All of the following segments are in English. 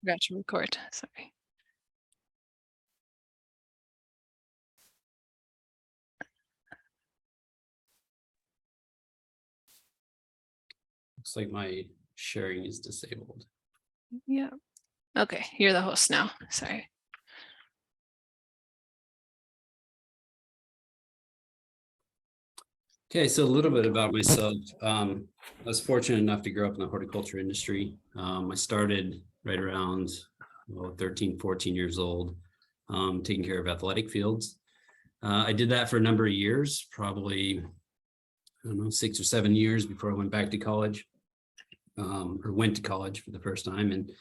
Forgot to record. Sorry. Looks like my sharing is disabled. Yeah. Okay, you're the host now. Sorry. Okay, so a little bit about myself. I was fortunate enough to grow up in the horticulture industry. I started right around 13, 14 years old, taking care of athletic fields. I did that for a number of years, probably, I don't know, 6 or 7 years before I went back to college, or went to college for the first time, and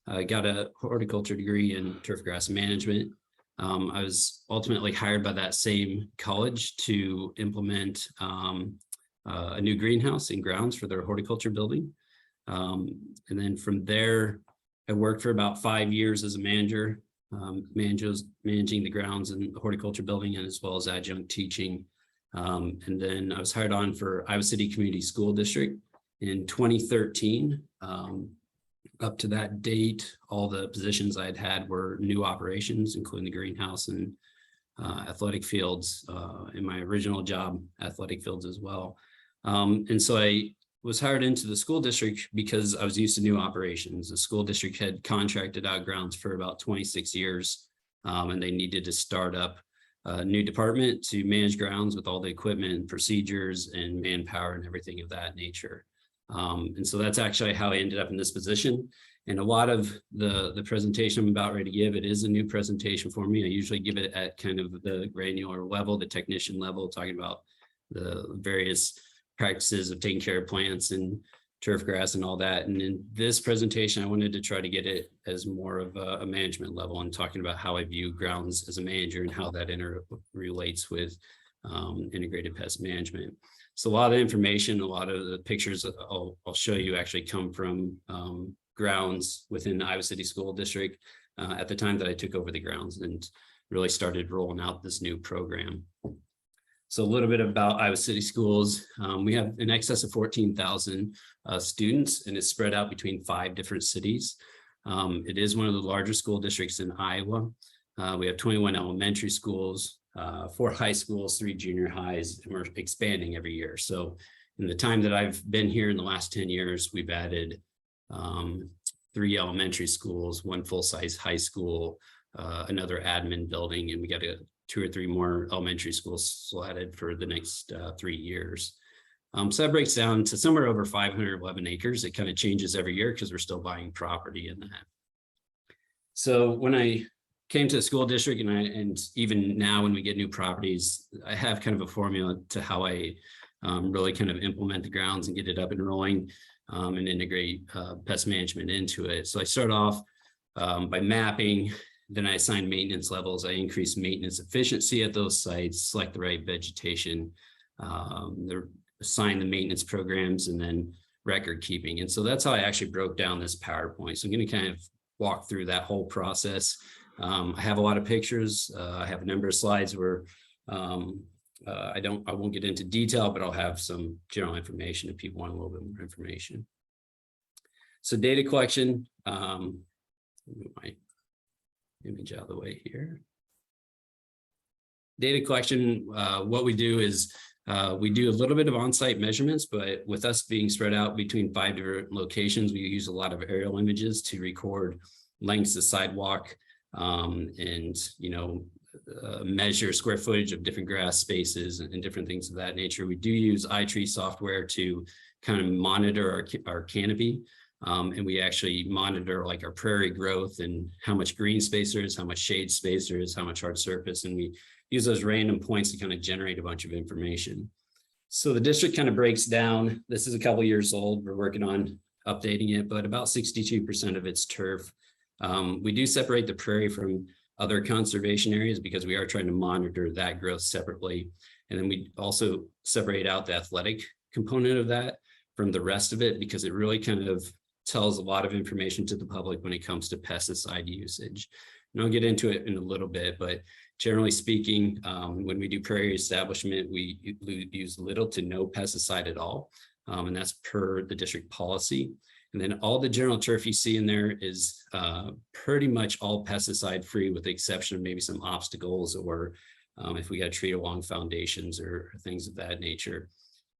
I got a horticulture degree in turf grass management. I was ultimately hired by that same college to implement a new greenhouse and grounds for their horticulture building. And then from there, I worked for about 5 years as a manager, managing the grounds and the horticulture building, and as well as adjunct teaching. And then I was hired on for Iowa City Community School District in 2013. Up to that date, all the positions I'd had were new operations, including the greenhouse and athletic fields. In my original job, athletic fields as well. And so I was hired into the school district because I was used to new operations. The school district had contracted out grounds for about 26 years, and they needed to start up a new department to manage grounds with all the equipment, procedures, and manpower and everything of that nature. And so that's actually how I ended up in this position. And a lot of the presentation I'm about ready to give, it is a new presentation for me. I usually give it at kind of the granular level, the technician level, talking about the various practices of taking care of plants and turf grass and all that. And in this presentation, I wanted to try to get it as more of a management level and talking about how I view grounds as a manager and how that interrelates with integrated pest management. So a lot of information, a lot of the pictures I'll show you actually come from grounds within the Iowa City School District at the time that I took over the grounds and really started rolling out this new program. So a little bit about Iowa City Schools. We have in excess of 14,000 students, and it's spread out between 5 different cities. It is one of the larger school districts in Iowa. We have 21 elementary schools, 4 high schools, 3 junior highs, and we're expanding every year. So in the time that I've been here in the last 10 years, we've added 3 elementary schools, 1 full-size high school, another admin building, and we got 2 or 3 more elementary schools slotted for the next 3 years. So that breaks down to somewhere over 511 acres. It kind of changes every year because we're still buying property in that. So when I came to the school district, and even now when we get new properties, I have kind of a formula to how I really kind of implement the grounds and get it up and rolling and integrate pest management into it. So I start off by mapping, then I assign maintenance levels. I increase maintenance efficiency at those sites, select the right vegetation, assign the maintenance programs, and then record keeping. And so that's how I actually broke down this PowerPoint. So I'm going to kind of walk through that whole process. I have a lot of pictures. I have a number of slides where I won't get into detail, but I'll have some general information if people want a little bit more information. So data collection, move my image out of the way here. Data collection, what we do is we do a little bit of on-site measurements, but with us being spread out between 5 different locations, we use a lot of aerial images to record lengths of sidewalk, and measure square footage of different grass spaces and different things of that nature. We do use iTree software to kind of monitor our canopy, and we actually monitor like our prairie growth and how much green space there is, how much shade space there is, how much hard surface, and we use those random points to kind of generate a bunch of information. So the district kind of breaks down. This is a couple years old. We're working on updating it, but about 62% of it's turf. We do separate the prairie from other conservation areas because we are trying to monitor that growth separately. And then we also separate out the athletic component of that from the rest of it, because it really kind of tells a lot of information to the public when it comes to pesticide usage. And I'll get into it in a little bit, but generally speaking, when we do prairie establishment, we use little to no pesticide at all. And that's per the district policy. And then all the general turf you see in there is pretty much all pesticide free, with the exception of maybe some obstacles, or if we got to treat along foundations or things of that nature.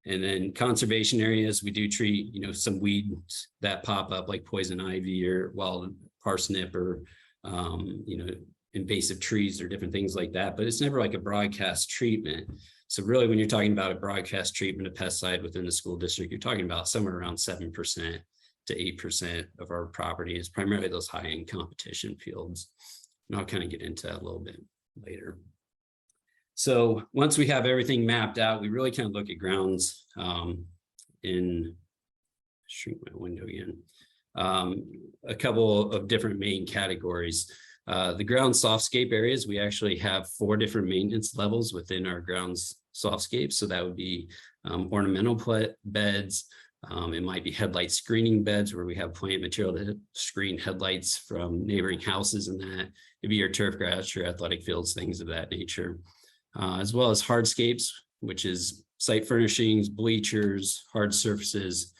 And then conservation areas, we do treat, some weeds that pop up like poison ivy or wild parsnip, or, invasive trees or different things like that, but it's never like a broadcast treatment. So really, when you're talking about a broadcast treatment of pesticide within the school district, you're talking about somewhere around 7% to 8% of our property is primarily those high-end competition fields. And I'll kind of get into that a little bit later. So once we have everything mapped out, we really kind of look at grounds shrink my window again, a couple of different main categories. The ground softscape areas, we actually have 4 different maintenance levels within our grounds softscape. So that would be ornamental beds. It might be headlight screening beds where we have plant material to screen headlights from neighboring houses, and that it'd be your turf grass, your athletic fields, things of that nature. As well as hardscapes, which is site furnishings, bleachers, hard surfaces,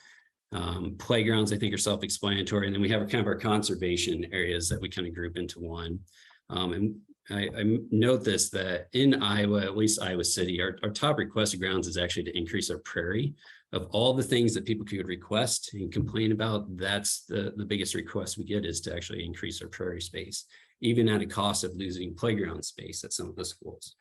playgrounds, I think are self-explanatory. And then we have kind of our conservation areas that we kind of group into one. And I note this, that in Iowa, at least Iowa City, our top requested grounds is actually to increase our prairie. Of all the things that people could request and complain about, that's the biggest request we get, is to actually increase our prairie space, even at a cost of losing playground space at some of the schools.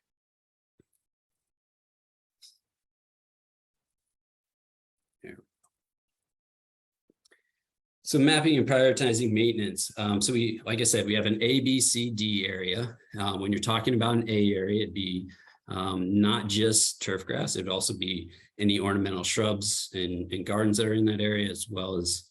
So mapping and prioritizing maintenance. So we, like I said, we have an A, B, C, D area. When you're talking about an A area, it'd be not just turf grass. It'd also be any ornamental shrubs and gardens that are in that area, as well as,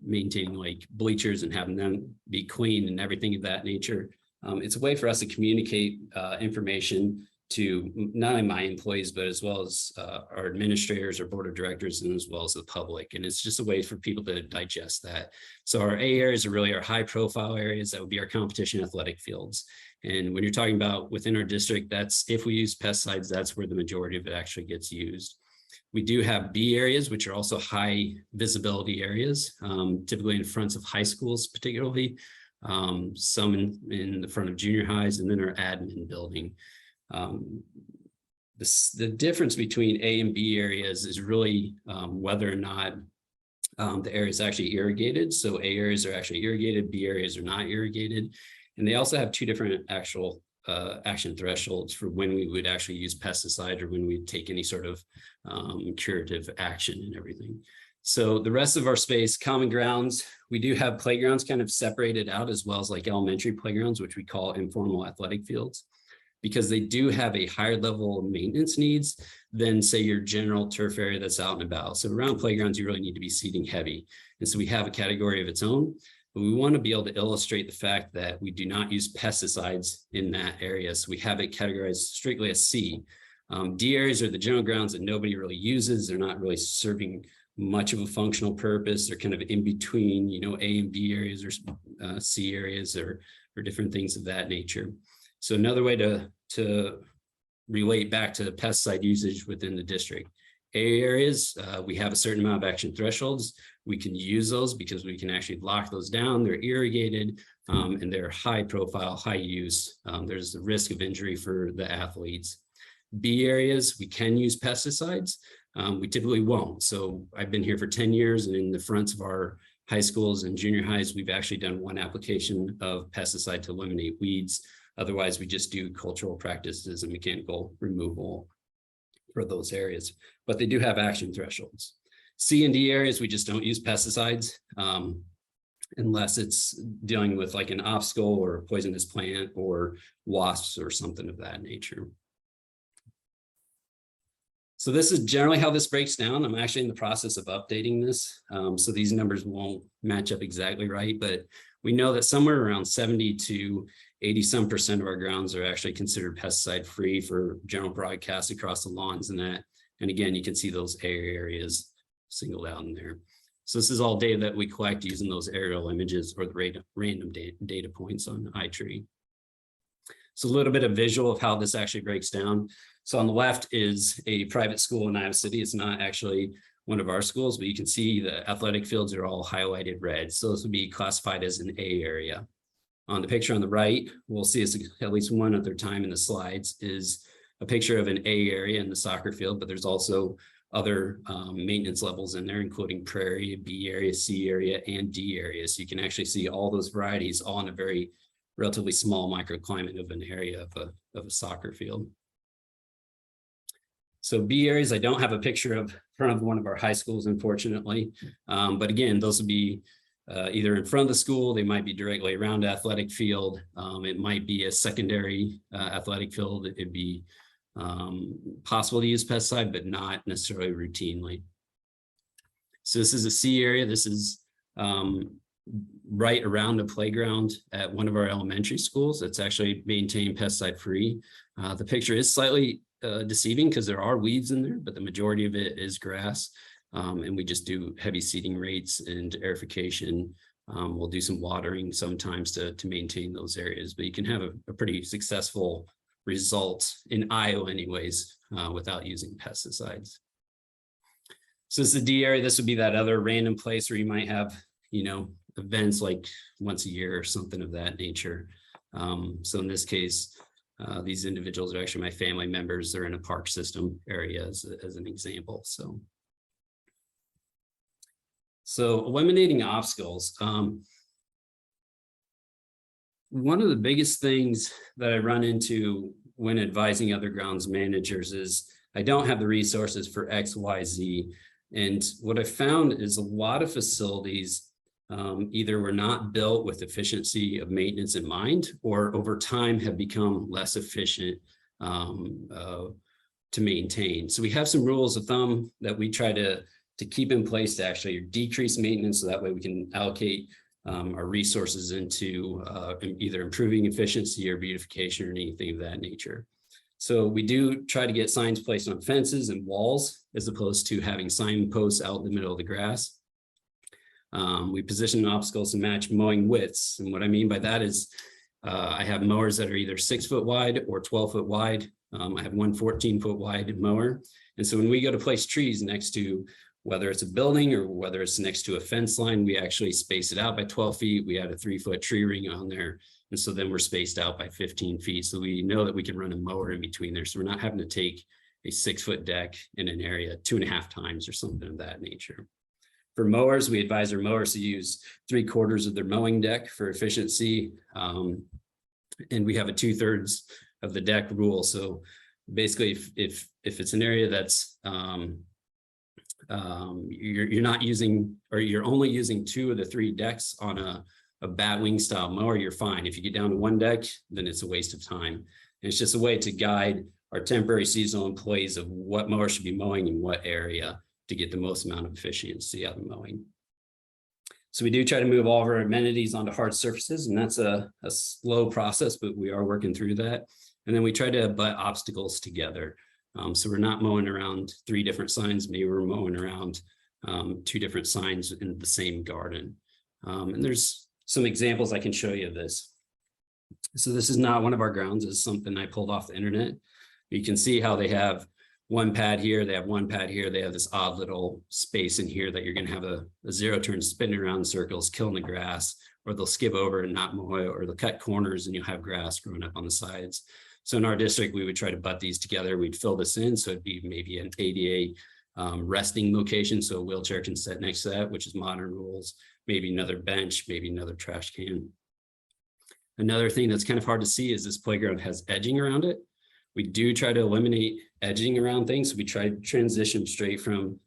maintaining like bleachers and having them be clean and everything of that nature. It's a way for us to communicate information to not only my employees, but as well as our administrators, our board of directors, and as well as the public. And it's just a way for people to digest that. So our A areas are really our high profile areas. That would be our competition athletic fields. And when you're talking about within our district, that's, if we use pesticides, that's where the majority of it actually gets used. We do have B areas, which are also high visibility areas, typically in fronts of high schools, particularly some in the front of junior highs, and then our admin building. The difference between A and B areas is really whether or not the area is actually irrigated. So A areas are actually irrigated, B areas are not irrigated. And they also have 2 different actual action thresholds for when we would actually use pesticide, or when we take any sort of curative action and everything. So the rest of our space, common grounds, we do have playgrounds kind of separated out, as well as like elementary playgrounds, which we call informal athletic fields, because they do have a higher level of maintenance needs than, say, your general turf area that's out and about. So around playgrounds, you really need to be seeding heavy. And so we have a category of its own, but we want to be able to illustrate the fact that we do not use pesticides in that area. So we have it categorized strictly as C. D areas are the general grounds that nobody really uses. They're not really serving much of a functional purpose. They're kind of in between, A and B areas, or C areas, or different things of that nature. So another way to relate back to the pesticide usage within the district. A areas, we have a certain amount of action thresholds. We can use those because we can actually lock those down. They're irrigated and they're high profile, high use. There's the risk of injury for the athletes. B areas, we can use pesticides. We typically won't. So I've been here for 10 years, and in the fronts of our high schools and junior highs, we've actually done 1 application of pesticide to eliminate weeds. Otherwise, we just do cultural practices and mechanical removal for those areas, but they do have action thresholds. C and D areas, we just don't use pesticides unless it's dealing with like an obstacle or a poisonous plant or wasps or something of that nature. So this is generally how this breaks down. I'm actually in the process of updating this. So these numbers won't match up exactly right, but we know that somewhere around 70 to 80% of our grounds are actually considered pesticide free for general broadcast across the lawns and that. And again, you can see those areas singled out in there. So this is all data that we collect using those aerial images or the random data points on iTree. So a little bit of visual of how this actually breaks down. So on the left is a private school in Iowa City. It's not actually one of our schools, but you can see the athletic fields are all highlighted red. So those would be classified as an A area. On the picture on the right, we'll see this at least one other time in the slides, is a picture of an A area in the soccer field, but there's also other maintenance levels in there, including prairie, B area, C area, and D area. So you can actually see all those varieties all in a very relatively small microclimate of an area of a soccer field. So B areas, I don't have a picture of front of one of our high schools, unfortunately. But again, those would be either in front of the school, they might be directly around athletic field. It might be a secondary athletic field. It'd be possible to use pesticide, but not necessarily routinely. So this is a C area. This is right around the playground at one of our elementary schools. It's actually maintained pesticide free. The picture is slightly deceiving because there are weeds in there, but the majority of it is grass. And we just do heavy seeding rates and aerification. We'll do some watering sometimes to maintain those areas, but you can have a pretty successful result in Iowa anyways, without using pesticides. So this is the D area. This would be that other random place where you might have, events like once a year or something of that nature. So in this case, these individuals are actually my family members. They're in a park system area as an example. So eliminating obstacles. One of the biggest things that I run into when advising other grounds managers is I don't have the resources for X, Y, Z. And what I found is a lot of facilities either were not built with efficiency of maintenance in mind, or over time have become less efficient to maintain. So we have some rules of thumb that we try to keep in place to actually decrease maintenance, so that way we can allocate our resources into either improving efficiency or beautification or anything of that nature. So we do try to get signs placed on fences and walls as opposed to having signposts out in the middle of the grass. We position obstacles to match mowing widths. And what I mean by that is I have mowers that are either 6 foot wide or 12 foot wide. I have one 14-foot wide mower. And so when we go to place trees next to, whether it's a building or whether it's next to a fence line, we actually space it out by 12 feet. We add a 3-foot tree ring on there. And so then we're spaced out by 15 feet. So we know that we can run a mower in between there. So we're not having to take a 6-foot deck in an area 2.5 times or something of that nature. For mowers, we advise our mowers to use 3/4 of their mowing deck for efficiency. And we have a 2/3 of the deck rule. So basically, if it's an area that's you're not using, or you're only using 2 of the 3 decks on a batwing style mower, you're fine. If you get down to 1 deck, then it's a waste of time. And it's just a way to guide our temporary seasonal employees of what mower should be mowing in what area to get the most amount of efficiency out of mowing. So we do try to move all of our amenities onto hard surfaces, and that's a slow process, but we are working through that. And then we try to butt obstacles together. So we're not mowing around 3 different signs. Maybe we're mowing around 2 different signs in the same garden. And there's some examples I can show you of this. So this is not one of our grounds. It's something I pulled off the internet. You can see how they have 1 pad here, they have 1 pad here, they have this odd little space in here that you're going to have a 0-turn spinning around in circles, killing the grass, or they'll skip over and not mow it, or they'll cut corners and you'll have grass growing up on the sides. So in our district, we would try to butt these together. We'd fill this in. So it'd be maybe an ADA resting location. So a wheelchair can sit next to that, which is modern rules, maybe another bench, maybe another trash can. Another thing that's kind of hard to see is this playground has edging around it. We do try to eliminate edging around things. So we try to transition straight from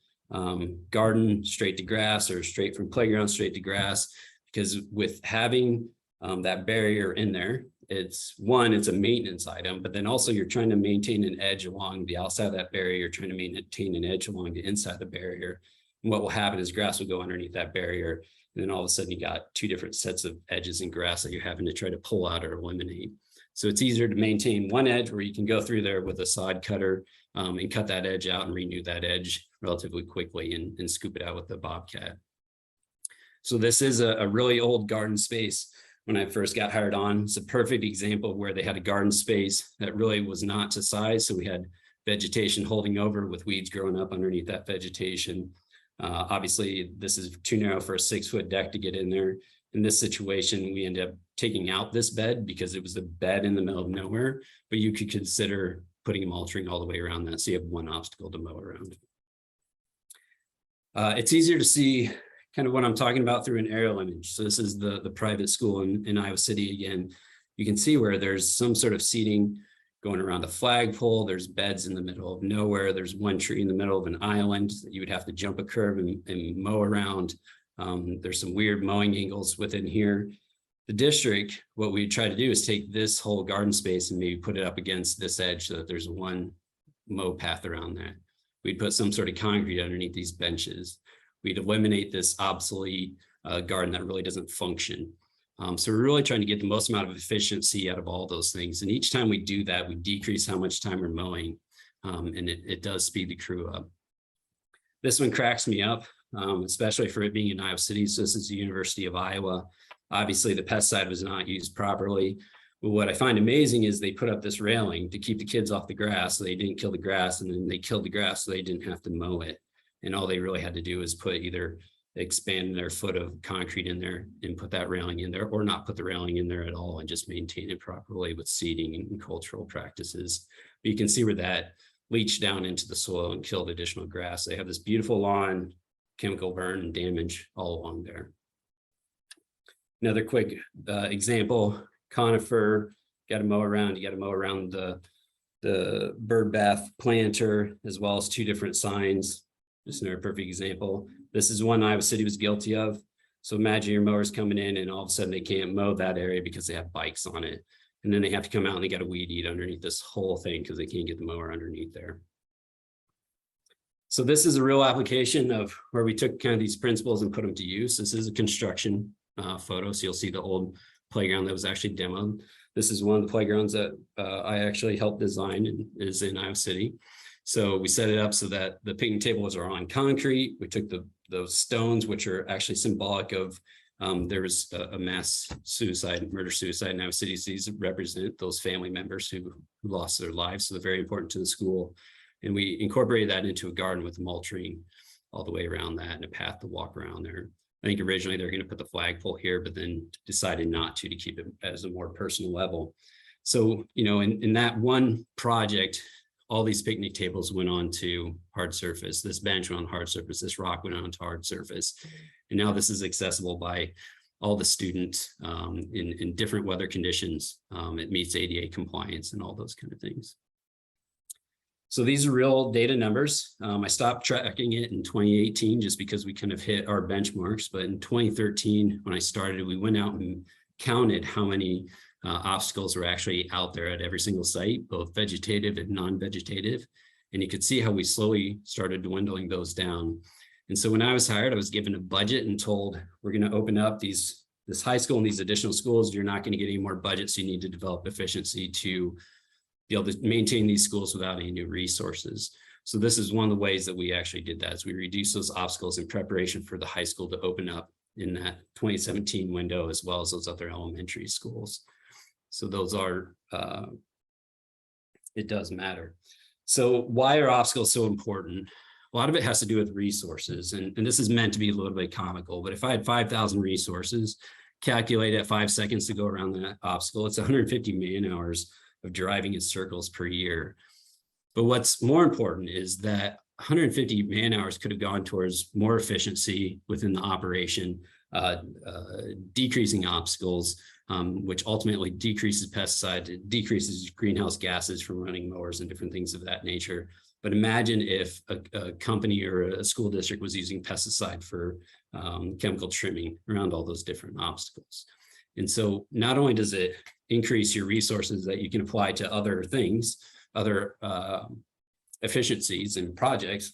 garden straight to grass, or straight from playground straight to grass, because with having that barrier in there, it's a maintenance item, but then also you're trying to maintain an edge along the outside of that barrier. You're trying to maintain an edge along the inside of the barrier. And what will happen is grass will go underneath that barrier. And then all of a sudden you got 2 different sets of edges in grass that you're having to try to pull out or eliminate. So it's easier to maintain one edge where you can go through there with a sod cutter and cut that edge out and renew that edge relatively quickly and scoop it out with the bobcat. So this is a really old garden space. When I first got hired on, it's a perfect example of where they had a garden space that really was not to size. So we had vegetation holding over with weeds growing up underneath that vegetation. Obviously, this is too narrow for a 6-foot deck to get in there. In this situation, we ended up taking out this bed because it was a bed in the middle of nowhere, but you could consider putting a mulching all the way around that, so you have one obstacle to mow around. It's easier to see kind of what I'm talking about through an aerial image. So this is the private school in Iowa City. Again, you can see where there's some sort of seating going around a flagpole. There's beds in the middle of nowhere. There's one tree in the middle of an island that you would have to jump a curb and mow around. There's some weird mowing angles within here. The district, what we try to do is take this whole garden space and maybe put it up against this edge so that there's one mow path around that. We'd put some sort of concrete underneath these benches. We'd eliminate this obsolete garden that really doesn't function. So we're really trying to get the most amount of efficiency out of all those things. And each time we do that, we decrease how much time we're mowing, and it does speed the crew up. This one cracks me up, especially for it being in Iowa City. So this is the University of Iowa. Obviously, the pesticide was not used properly. But what I find amazing is they put up this railing to keep the kids off the grass, so they didn't kill the grass, and then they killed the grass so they didn't have to mow it. And all they really had to do is put either expand their foot of concrete in there and put that railing in there, or not put the railing in there at all and just maintain it properly with seeding and cultural practices. But you can see where that leached down into the soil and killed additional grass. They have this beautiful lawn, chemical burn and damage all along there. Another quick example, conifer, got to mow around. You got to mow around the bird bath planter, as well as 2 different signs. Just another perfect example. This is one Iowa City was guilty of. So imagine your mowers coming in and all of a sudden they can't mow that area because they have bikes on it. And then they have to come out and they got to weed eat underneath this whole thing because they can't get the mower underneath there. So this is a real application of where we took kind of these principles and put them to use. This is a construction photo. So you'll see the old playground that was actually demoed. This is one of the playgrounds that I actually helped design and is in Iowa City. So we set it up so that the picnic tables are on concrete. We took those stones, which are actually symbolic of there was a mass suicide, murder-suicide in Iowa City. So these represent those family members who lost their lives. So they're very important to the school. And we incorporated that into a garden with mulching all the way around that and a path to walk around there. I think originally they're going to put the flagpole here, but then decided not to keep it as a more personal level. So, you know, in that one project, all these picnic tables went on to hard surface. This bench went on hard surface. This rock went onto hard surface. And now this is accessible by all the students in different weather conditions. It meets ADA compliance and all those kind of things. So these are real data numbers. I stopped tracking it in 2018 just because we kind of hit our benchmarks. But in 2013, when I started, we went out and counted how many obstacles were actually out there at every single site, both vegetative and non-vegetative. And you could see how we slowly started dwindling those down. And so when I was hired, I was given a budget and told, we're going to open up this high school and these additional schools. You're not going to get any more budget, so you need to develop efficiency to be able to maintain these schools without any new resources. So this is one of the ways that we actually did that, is we reduced those obstacles in preparation for the high school to open up in that 2017 window, as well as those other elementary schools. So those are, it does matter. So why are obstacles so important? A lot of it has to do with resources, and this is meant to be a little bit comical, but if I had 5,000 resources, calculate at 5 seconds to go around that obstacle, it's 150 man hours of driving in circles per year. But what's more important is that 150 man hours could have gone towards more efficiency within the operation, decreasing obstacles, which ultimately decreases pesticides, it decreases greenhouse gases from running mowers and different things of that nature. But imagine if a company or a school district was using pesticide for chemical trimming around all those different obstacles. And so not only does it increase your resources that you can apply to other things, other efficiencies and projects,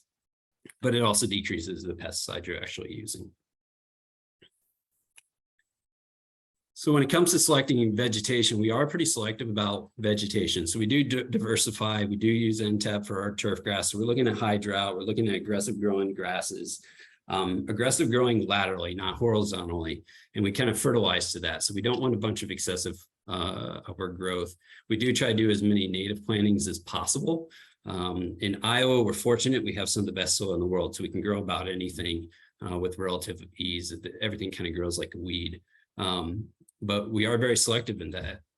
but it also decreases the pesticide you're actually using. So when it comes to selecting vegetation, we are pretty selective about vegetation. So we do diversify. We do use NTAP for our turf grass. So we're looking at high drought. We're looking at aggressive growing grasses, aggressive growing laterally, not horizontally. And we kind of fertilize to that. So we don't want a bunch of excessive upward growth. We do try to do as many native plantings as possible. In Iowa, we're fortunate. We have some of the best soil in the world, so we can grow about anything with relative ease. Everything kind of grows like a weed. But we are very selective in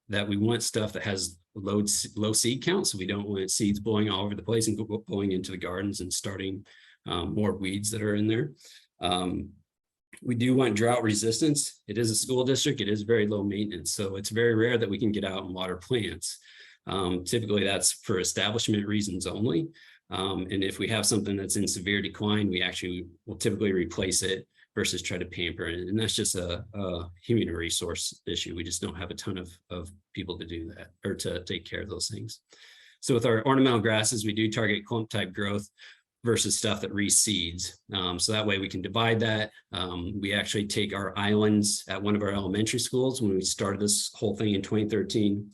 that we want stuff that has low seed count. So we don't want seeds blowing all over the place and blowing into the gardens and starting more weeds that are in there. We do want drought resistance. It is a school district. It is very low maintenance. So it's very rare that we can get out and water plants. Typically that's for establishment reasons only. And if we have something that's in severe decline, we actually will typically replace it versus try to pamper it. And that's just a human resource issue. We just don't have a ton of people to do that or to take care of those things. So with our ornamental grasses, we do target clump type growth versus stuff that reseeds. So that way we can divide that. We actually take our islands at one of our elementary schools when we started this whole thing in 2013.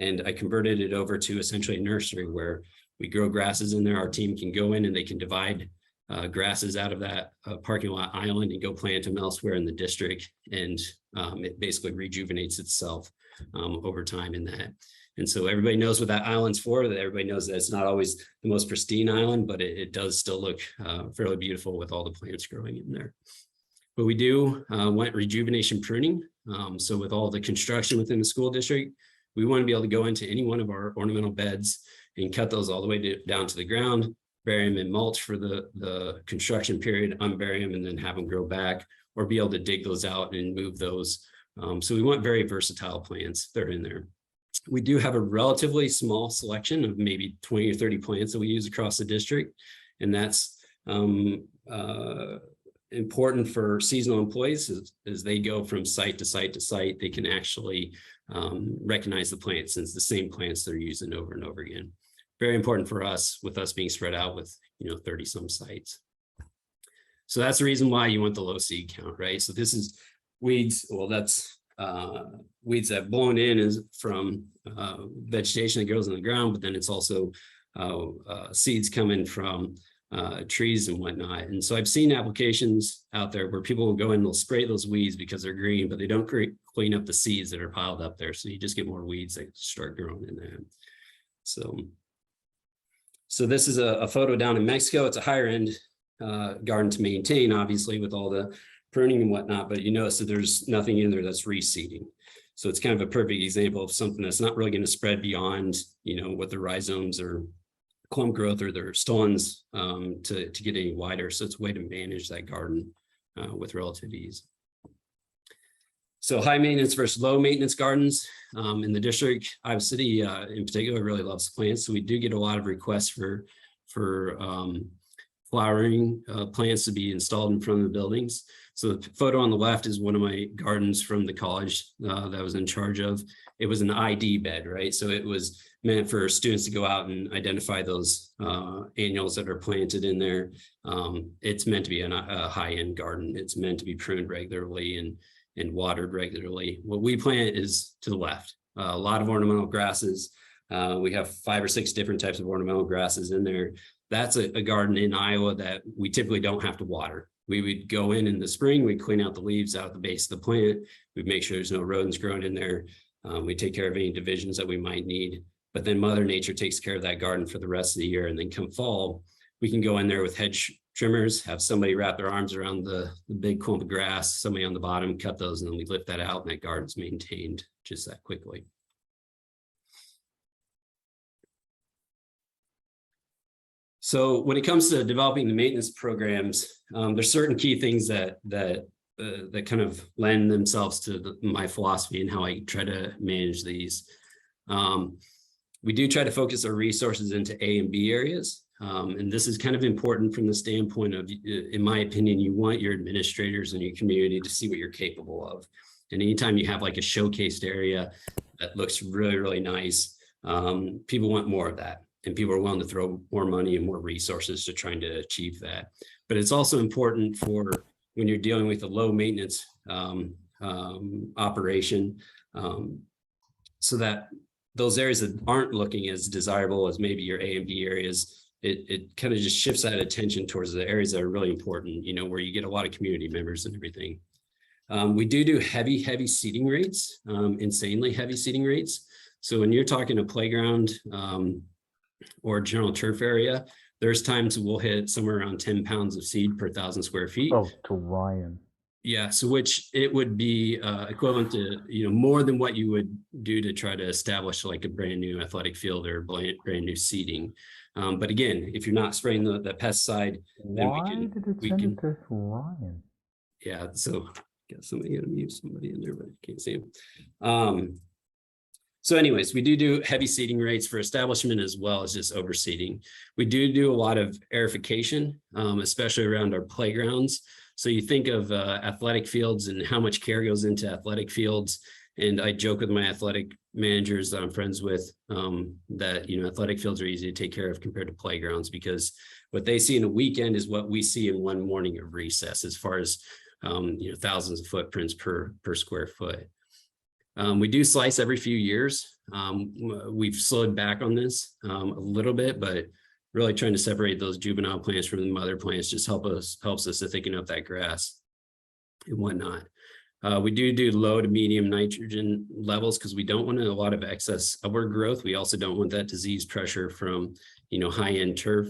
And I converted it over to essentially a nursery where we grow grasses in there. Our team can go in and they can divide grasses out of that parking lot island and go plant them elsewhere in the district. And it basically rejuvenates itself over time in that. And so everybody knows what that island's for, that everybody knows that it's not always the most pristine island, but it does still look fairly beautiful with all the plants growing in there. But we do want rejuvenation pruning. So with all the construction within the school district, we want to be able to go into any one of our ornamental beds and cut those all the way down to the ground, bury them in mulch for the construction period, unbury them, and then have them grow back, or be able to dig those out and move those. So we want very versatile plants that are in there. We do have a relatively small selection of maybe 20 or 30 plants that we use across the district. And that's important for seasonal employees as they go from site to site to site. They can actually recognize the plants since the same plants they're using over and over again. Very important for us with us being spread out with 30 some sites. So that's the reason why you want the low seed count, right? So this is weeds. Well, that's weeds that blown in is from vegetation that grows on the ground, but then it's also seeds coming from trees and whatnot. And so I've seen applications out there where people will go in and they'll spray those weeds because they're green, but they don't clean up the seeds that are piled up there. So you just get more weeds that start growing in there. So this is a photo down in Mexico. It's a higher end garden to maintain, obviously, with all the pruning and whatnot, but you notice that there's nothing in there that's reseeding. So it's kind of a perfect example of something that's not really going to spread beyond, what the rhizomes or clump growth or their stolons to get any wider. So it's a way to manage that garden with relative ease. So high maintenance versus low maintenance gardens in the district. Iowa City in particular really loves plants. So we do get a lot of requests for flowering plants to be installed in front of the buildings. So the photo on the left is one of my gardens from the college that I was in charge of. It was an ID bed, right? So it was meant for students to go out and identify those annuals that are planted in there. It's meant to be a high-end garden. It's meant to be pruned regularly and watered regularly. What we plant is to the left. A lot of ornamental grasses. We have 5 or 6 different types of ornamental grasses in there. That's a garden in Iowa that we typically don't have to water. We would go in the spring, we'd clean out the leaves out the base of the plant. We'd make sure there's no rodents growing in there. We take care of any divisions that we might need. But then Mother Nature takes care of that garden for the rest of the year. And then come fall, we can go in there with hedge trimmers, have somebody wrap their arms around the big clump of grass, somebody on the bottom, cut those, and then we lift that out and that garden's maintained just that quickly. So when it comes to developing the maintenance programs, there's certain key things that kind of lend themselves to my philosophy and how I try to manage these. We do try to focus our resources into A and B areas. And this is kind of important from the standpoint of, in my opinion, you want your administrators and your community to see what you're capable of. And anytime you have like a showcased area that looks really, really nice, people want more of that. And people are willing to throw more money and more resources to trying to achieve that. But it's also important for when you're dealing with a low maintenance operation, so that those areas that aren't looking as desirable as maybe your A and B areas, it kind of just shifts that attention towards the areas that are really important, where you get a lot of community members and everything. We do heavy seating rates, insanely heavy seating rates. So when you're talking a playground, or general turf area, there's times we'll hit somewhere around 10 pounds of seed per 1,000 square feet. Oh, to Ryan. Yeah, so which it would be equivalent to, more than what you would do to try to establish like a brand new athletic field or brand new seeding. But again, if you're not spraying the pesticide, then Why did it send it to Ryan? Yeah, so got somebody gonna mute somebody in there, but I can't see him. So anyways, we do heavy seeding rates for establishment as well as just overseeding. We do a lot of aerification, especially around our playgrounds. So you think of athletic fields and how much care goes into athletic fields. And I joke with my athletic managers that I'm friends with that, athletic fields are easy to take care of compared to playgrounds, because what they see in a weekend is what we see in one morning of recess as far as, thousands of footprints per square foot. We do slice every few years. We've slowed back on this a little bit, but really trying to separate those juvenile plants from the mother plants just helps us to thicken up that grass and whatnot. We do low to medium nitrogen levels because we don't want a lot of excess upward growth. We also don't want that disease pressure from, high-end turf.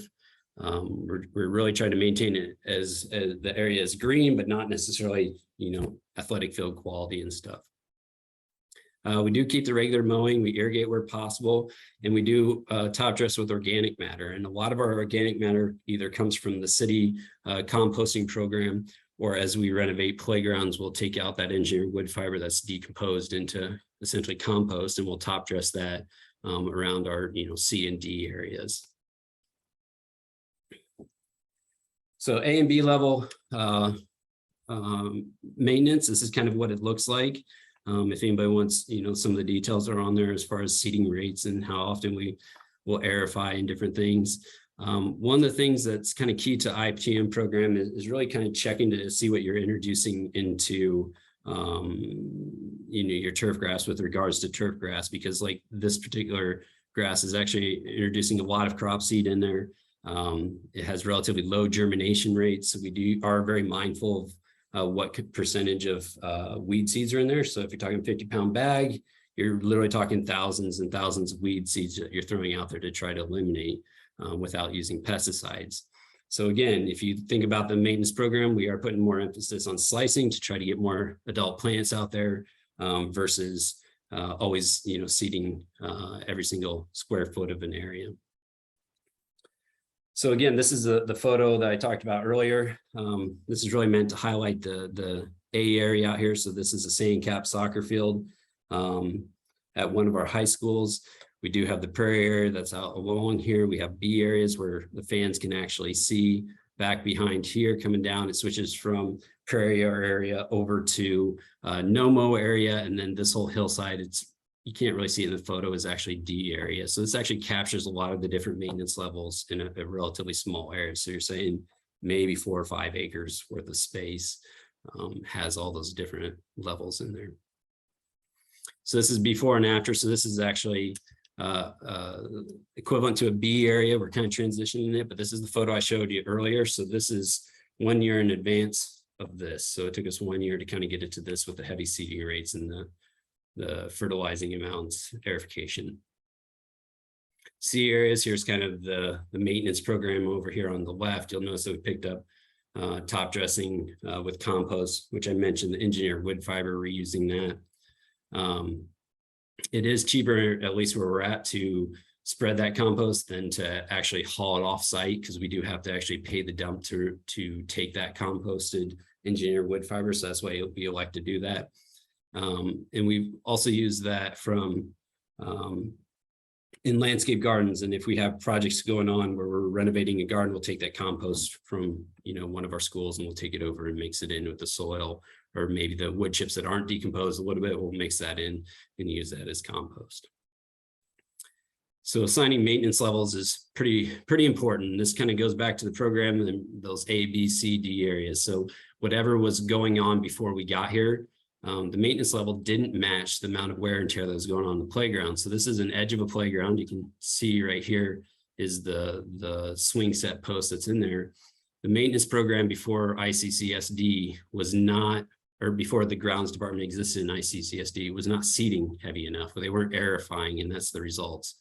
We're really trying to maintain it as the area is green, but not necessarily, athletic field quality and stuff. We do keep the regular mowing, we irrigate where possible, and we do top dress with organic matter. And a lot of our organic matter either comes from the city composting program, or as we renovate playgrounds, we'll take out that engineered wood fiber that's decomposed into essentially compost, and we'll top dress that around our C and D areas. So A and B level maintenance, this is kind of what it looks like. If anybody wants, some of the details are on there as far as seeding rates and how often we will aerify and different things. One of the things that's kind of key to IPM program is really kind of checking to see what you're introducing into, your turf grass with regards to turf grass, because like this particular grass is actually introducing a lot of crop seed in there. It has relatively low germination rates. So we are very mindful of what percentage of weed seeds are in there. So if you're talking 50-pound bag, you're literally talking thousands and thousands of weed seeds that you're throwing out there to try to eliminate without using pesticides. So again, if you think about the maintenance program, we are putting more emphasis on slicing to try to get more adult plants out there versus always, seeding every single square foot of an area. So again, this is the photo that I talked about earlier. This is really meant to highlight the A area out here. So this is a sand cap soccer field at one of our high schools. We do have the prairie area that's out along here. We have B areas where the fans can actually see. Back behind here, coming down, it switches from prairie area over to no-mow area. And then this whole hillside, you can't really see it in the photo, is actually D area. So this actually captures a lot of the different maintenance levels in a relatively small area. So you're saying maybe 4 or 5 acres worth of space has all those different levels in there. So this is before and after. So this is actually equivalent to a B area. We're kind of transitioning it, but this is the photo I showed you earlier. So this is 1 year in advance of this. So it took us 1 year to kind of get it to this with the heavy seeding rates and the fertilizing amounts, aerification. C areas, here's kind of the maintenance program over here on the left. You'll notice that we picked up top dressing with compost, which I mentioned, the engineered wood fiber, reusing that. It is cheaper, at least where we're at, to spread that compost than to actually haul it off site, because we do have to actually pay the dump to take that composted engineered wood fiber. So that's why we elect to do that. And we've also used that from in landscape gardens. And if we have projects going on where we're renovating a garden, we'll take that compost from, one of our schools, and we'll take it over and mix it in with the soil, or maybe the wood chips that aren't decomposed a little bit, we'll mix that in and use that as compost. So assigning maintenance levels is pretty important. This kind of goes back to the program and those A, B, C, D areas. So whatever was going on before we got here, the maintenance level didn't match the amount of wear and tear that was going on the playground. So this is an edge of a playground. You can see right here is the swing set post that's in there. The maintenance program before ICCSD was not, or before the grounds department existed in ICCSD, was not seeding heavy enough, or they weren't aerifying, and that's the results.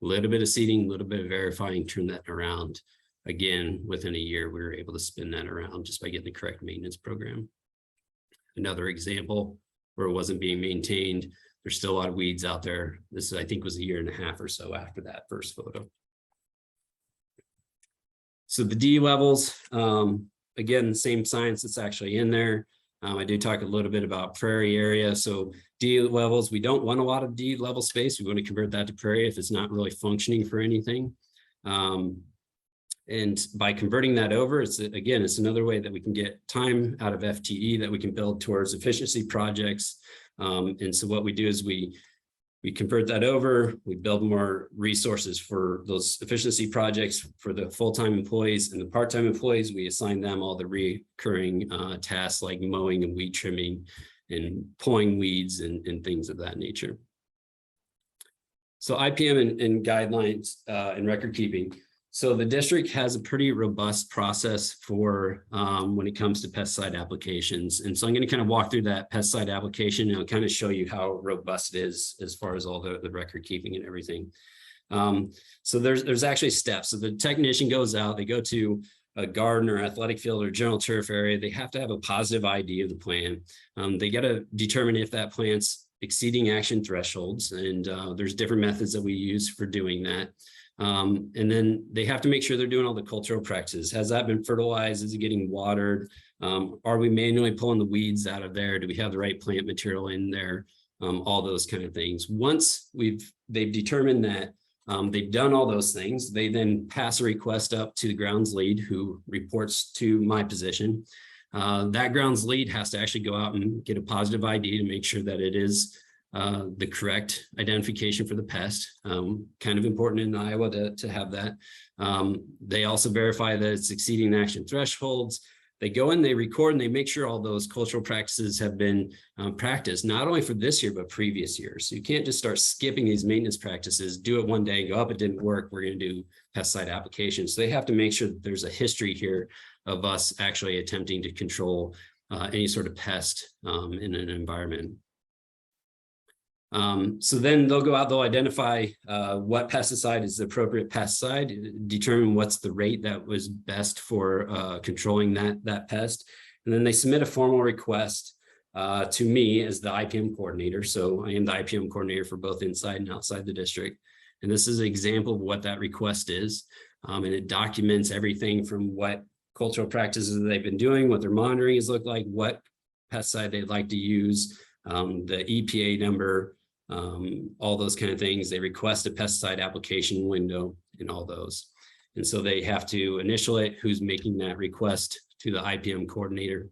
a little bit of seeding, a little bit of verifying, turn that around. Again, within a year, we were able to spin that around just by getting the correct maintenance program. Another example where it wasn't being maintained, there's still a lot of weeds out there. This, I think, was a year and a half or so after that first photo. So the D levels, again, same science that's actually in there. I do talk a little bit about prairie area. So D levels, we don't want a lot of D level space. We want to convert that to prairie if it's not really functioning for anything. And by converting that over, it's another way that we can get time out of FTE that we can build towards efficiency projects. And so what we do is we convert that over, we build more resources for those efficiency projects for the full-time employees, and the part-time employees, we assign them all the recurring tasks like mowing and weed trimming and pulling weeds and things of that nature. So IPM and guidelines and record keeping. So the district has a pretty robust process for when it comes to pesticide applications. And so I'm going to kind of walk through that pesticide application and I'll kind of show you how robust it is as far as all the record keeping and everything. So there's actually steps. So the technician goes out, they go to a garden or athletic field or general turf area. They have to have a positive ID of the plant. They got to determine if that plant's exceeding action thresholds. And there's different methods that we use for doing that. And then they have to make sure they're doing all the cultural practices. Has that been fertilized? Is it getting watered? Are we manually pulling the weeds out of there? Do we have the right plant material in there? All those kind of things. Once they've determined that they've done all those things, they then pass a request up to the grounds lead who reports to my position. That grounds lead has to actually go out and get a positive ID to make sure that it is the correct identification for the pest. Kind of important in Iowa to have that. They also verify that it's exceeding action thresholds. They go in, they record, and they make sure all those cultural practices have been practiced, not only for this year, but previous years. So you can't just start skipping these maintenance practices, do it one day and go, up, it didn't work, we're going to do pesticide applications. So they have to make sure that there's a history here of us actually attempting to control any sort of pest in an environment. So then they'll go out, they'll identify what pesticide is the appropriate pesticide, determine what's the rate that was best for controlling that pest. And then they submit a formal request to me as the IPM coordinator. So I am the IPM coordinator for both inside and outside the district. And this is an example of what that request is. And it documents everything from what cultural practices they've been doing, what their monitoring has looked like, what pesticide they'd like to use, the EPA number, all those kind of things. They request a pesticide application window and all those. And so they have to initial it, who's making that request to the IPM coordinator.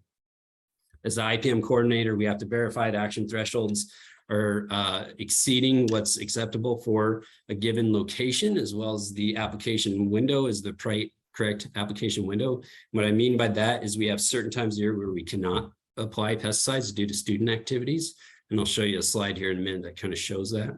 As the IPM coordinator, we have to verify the action thresholds are exceeding what's acceptable for a given location, as well as the application window is the correct application window. What I mean by that is we have certain times of year where we cannot apply pesticides due to student activities. And I'll show you a slide here in a minute that kind of shows that.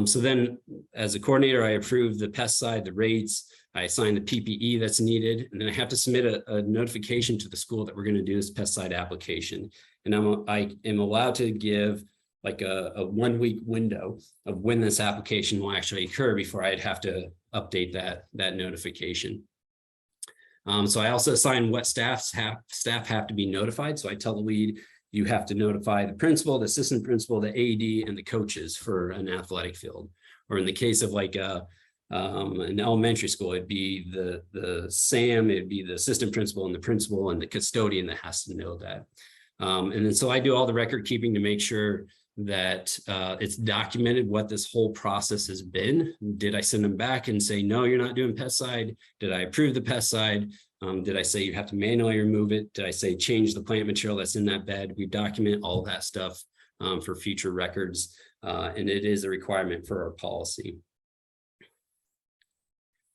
So then as a coordinator, I approve the pesticide, the rates, I assign the PPE that's needed, and then I have to submit a notification to the school that we're going to do this pesticide application. And I am allowed to give like a 1 week window of when this application will actually occur before I'd have to update that notification. So I also assign what staff have to be notified. So I tell the lead, you have to notify the principal, the assistant principal, the AD, and the coaches for an athletic field. Or in the case of like an elementary school, it'd be the SAM, it'd be the assistant principal and the custodian that has to know that. And then so I do all the record keeping to make sure that it's documented what this whole process has been. Did I send them back and say, no, you're not doing pesticide? Did I approve the pesticide? Did I say you have to manually remove it? Did I say change the plant material that's in that bed? We document all that stuff for future records, and it is a requirement for our policy.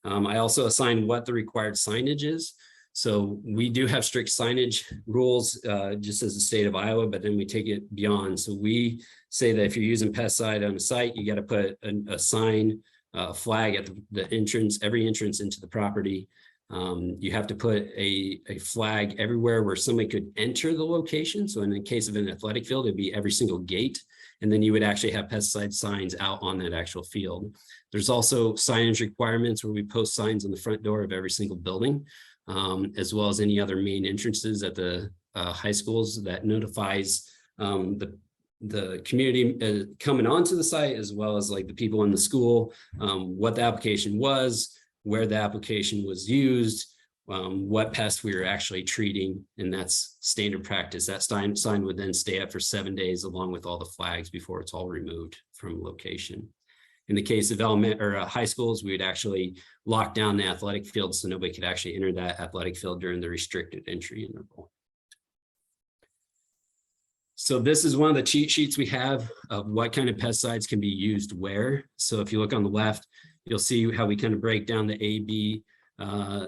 I also assign what the required signage is. So we do have strict signage rules just as the state of Iowa, but then we take it beyond. So we say that if you're using pesticide on a site, you got to put a sign, a flag at the entrance, every entrance into the property. You have to put a flag everywhere where somebody could enter the location. So in the case of an athletic field, it'd be every single gate. And then you would actually have pesticide signs out on that actual field. There's also signage requirements where we post signs on the front door of every single building, as well as any other main entrances at the high schools that notifies the community coming onto the site, as well as like the people in the school, what the application was, where the application was used, what pest we were actually treating, and that's standard practice. That sign would then stay up for 7 days along with all the flags before it's all removed from location. In the case of high schools, we would actually lock down the athletic field so nobody could actually enter that athletic field during the restricted entry interval. So this is one of the cheat sheets we have of what kind of pesticides can be used where. So if you look on the left, you'll see how we kind of break down the A, B,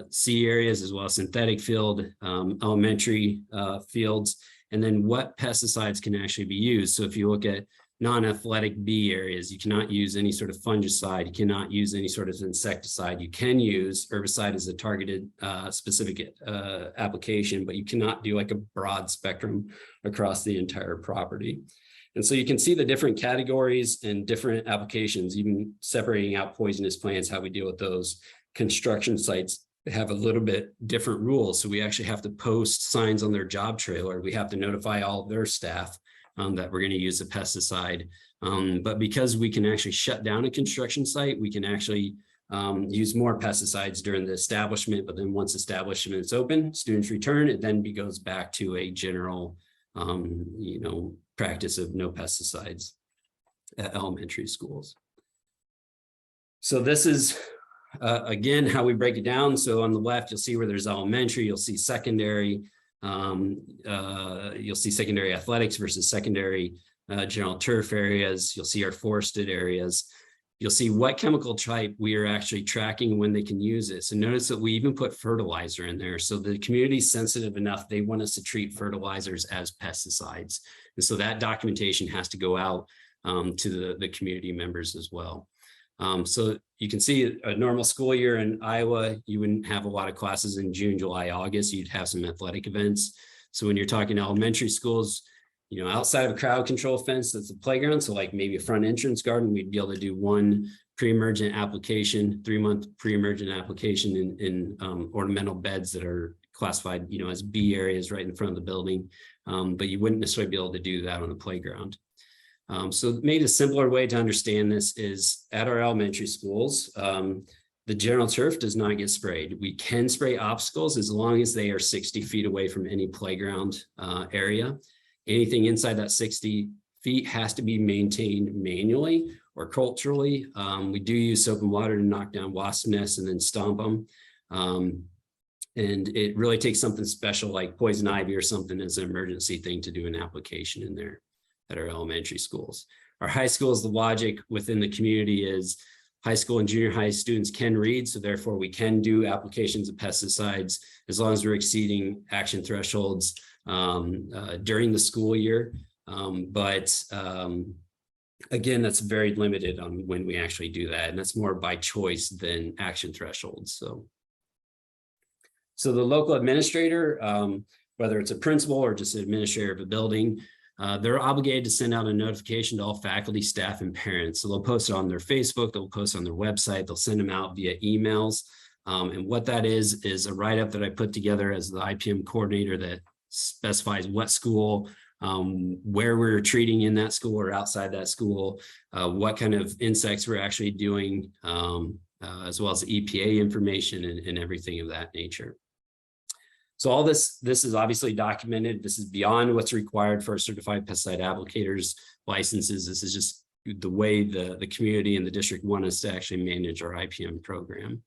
C areas, as well as synthetic field, elementary fields, and then what pesticides can actually be used. So if you look at non-athletic B areas, you cannot use any sort of fungicide, you cannot use any sort of insecticide. You can use herbicide as a targeted specific application, but you cannot do like a broad spectrum across the entire property. And so you can see the different categories and different applications, even separating out poisonous plants, how we deal with those. Construction sites have a little bit different rules. So we actually have to post signs on their job trailer. We have to notify all of their staff that we're going to use a pesticide. But because we can actually shut down a construction site, we can actually use more pesticides during the establishment. But then once establishment is open, students return, it then goes back to a general, practice of no pesticides at elementary schools. So this is again how we break it down. So on the left, you'll see where there's elementary, you'll see secondary. You'll see secondary athletics versus secondary general turf areas. You'll see our forested areas. You'll see what chemical type we are actually tracking when they can use it. So notice that we even put fertilizer in there. So the community is sensitive enough, they want us to treat fertilizers as pesticides. And so that documentation has to go out to the community members as well. So you can see a normal school year in Iowa, you wouldn't have a lot of classes in June, July, August. You'd have some athletic events. So when you're talking elementary schools, outside of a crowd control fence, that's a playground. So like maybe a front entrance garden, we'd be able to do one pre-emergent application, 3-month pre-emergent application in ornamental beds that are classified, as B areas right in front of the building. But you wouldn't necessarily be able to do that on a playground. So maybe a simpler way to understand this is at our elementary schools, the general turf does not get sprayed. We can spray obstacles as long as they are 60 feet away from any playground area. Anything inside that 60 feet has to be maintained manually or culturally. We do use soap and water to knock down wasp nests and then stomp them. And it really takes something special like poison ivy or something as an emergency thing to do an application in there at our elementary schools. Our high schools, the logic within the community is high school and junior high students can read, so therefore we can do applications of pesticides as long as we're exceeding action thresholds during the school year. But again, that's very limited on when we actually do that, and that's more by choice than action thresholds. So the local administrator, whether it's a principal or just an administrator of a building, they're obligated to send out a notification to all faculty, staff, and parents. So they'll post it on their Facebook, they'll post it on their website, they'll send them out via emails. And what that is a write-up that I put together as the IPM coordinator that specifies what school, where we're treating in that school or outside that school, what kind of insects we're actually doing, as well as EPA information and everything of that nature. So all this is obviously documented. This is beyond what's required for certified pesticide applicators licenses. This is just the way the community and the district want us to actually manage our IPM program.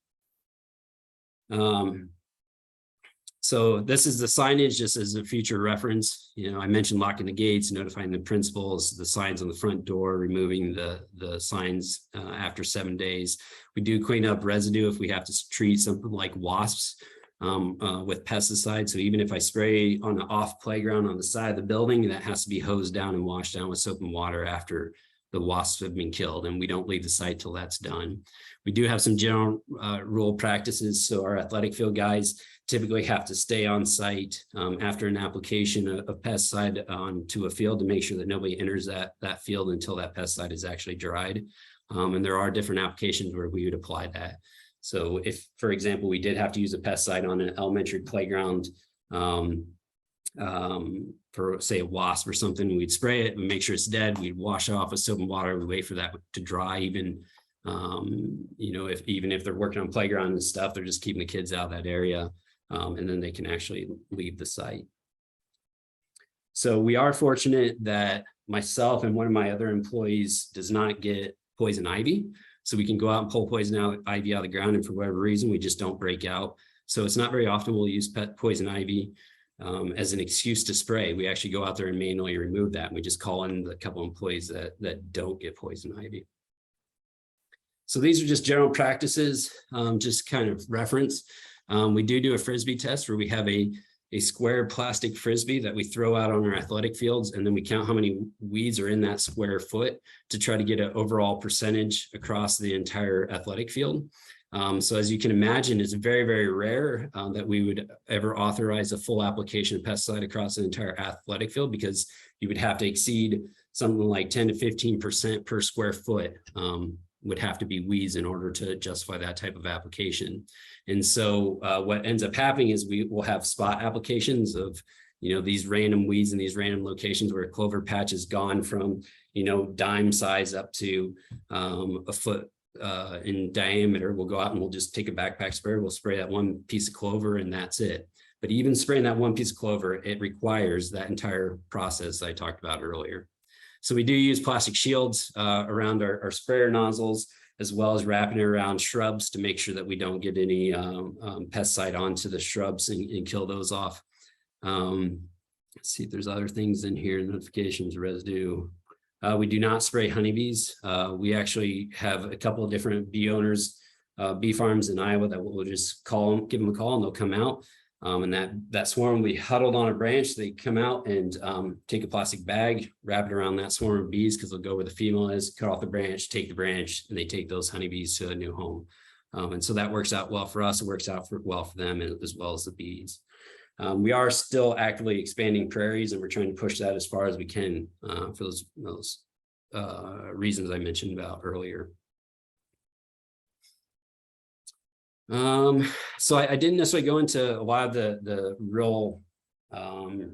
So this is the signage just as a future reference. I mentioned locking the gates, notifying the principals, the signs on the front door, removing the signs after 7 days. We do clean up residue if we have to treat something like wasps with pesticides. So even if I spray on an off playground on the side of the building, that has to be hosed down and washed down with soap and water after the wasps have been killed, and we don't leave the site till that's done. We do have some general rule practices. So our athletic field guys typically have to stay on site after an application of pesticide onto a field to make sure that nobody enters that field until that pesticide is actually dried. And there are different applications where we would apply that. So if, for example, we did have to use a pesticide on an elementary playground for, say, a wasp or something, we'd spray it, we make sure it's dead, we'd wash it off with soap and water, we wait for that to dry. Even you know, even if they're working on playground and stuff, they're just keeping the kids out of that area, and then they can actually leave the site. So we are fortunate that myself and one of my other employees does not get poison ivy. So we can go out and pull poison ivy out of the ground, and for whatever reason, we just don't break out. So it's not very often we'll use poison ivy as an excuse to spray. We actually go out there and manually remove that. And we just call in the couple of employees that don't get poison ivy. So these are just general practices, just kind of reference. We do a Frisbee test where we have a square plastic Frisbee that we throw out on our athletic fields, and then we count how many weeds are in that square foot to try to get an overall percentage across the entire athletic field. So as you can imagine, it's very, very rare that we would ever authorize a full application of pesticide across an entire athletic field, because you would have to exceed something like 10 to 15% per square foot would have to be weeds in order to justify that type of application. And so what ends up happening is we will have spot applications of, you know, these random weeds in these random locations where a clover patch is gone from, you know, dime size up to a foot in diameter. We'll go out and we'll just take a backpack sprayer, we'll spray that one piece of clover, and that's it. But even spraying that one piece of clover, it requires that entire process I talked about earlier. So we do use plastic shields around our sprayer nozzles, as well as wrapping it around shrubs to make sure that we don't get any pesticide onto the shrubs and kill those off. Let's see if there's other things in here, notifications, residue. We do not spray honeybees. We actually have a couple of different bee owners, bee farms in Iowa, that we'll just call them, give them a call, and they'll come out. And that swarm will be huddled on a branch. They come out and take a plastic bag, wrap it around that swarm of bees, because they'll go where the female is, cut off the branch, take the branch, and they take those honeybees to a new home. And so that works out well for us. It works out well for them, as well as the bees. We are still actively expanding prairies, and we're trying to push that as far as we can for those reasons I mentioned about earlier. So I didn't necessarily go into a lot of the real